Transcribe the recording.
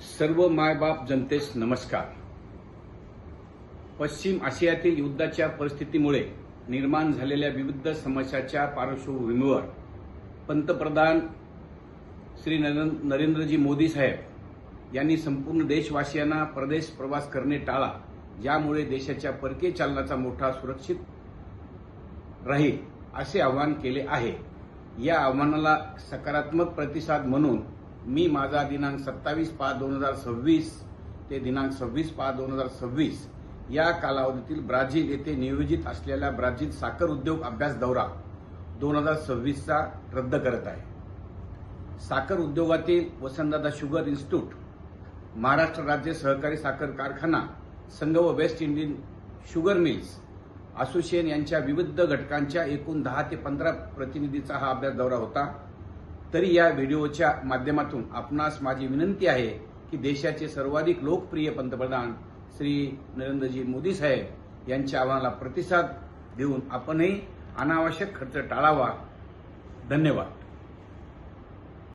सर्व मायबाप जनतेस नमस्कार. पश्चिम आशियातील युद्धाच्या परिस्थितीमुळे निर्माण झालेल्या विविध समस्याच्या पार्श्वभूमीवर पंतप्रधान श्री नरेंद्रजी मोदी साहेब यांनी संपूर्ण देशवासियांना परदेश प्रवास करणे टाळा, ज्यामुळे देशाच्या परकीय चलनाचा मोठा सुरक्षित राहील असे आवाहन केले आहे. या आव्हानाला सकारात्मक प्रतिसाद म्हणून मी माझा दिनांक 27/5/2026 ते दिनांक 26/5/2026 या कालावधीतील ब्राझील येथे नियोजित असलेला ब्राझील साखर उद्योग अभ्यास दौरा 2026 रद्द करत आहे. साखर उद्योगातील वसंतदादा शुगर इन्स्टिट्यूट, महाराष्ट्र राज्य सहकारी साखर कारखाना संघ व West Indian sugar mills association यांच्या विविध घटकांच्या एकूण 10 ते 15 प्रतिनिधींचा हा अभ्यास दौरा होता. तरी या व्हिडिओच्या माध्यमातून आपणास माझी विनंती आहे की देशाचे सर्वाधिक लोकप्रिय पंतप्रधान श्री नरेंद्रजी मोदी साहेब यांच्या आवाहनाला प्रतिसाद देऊन आपणही अनावश्यक खर्च टाळावा. धन्यवाद.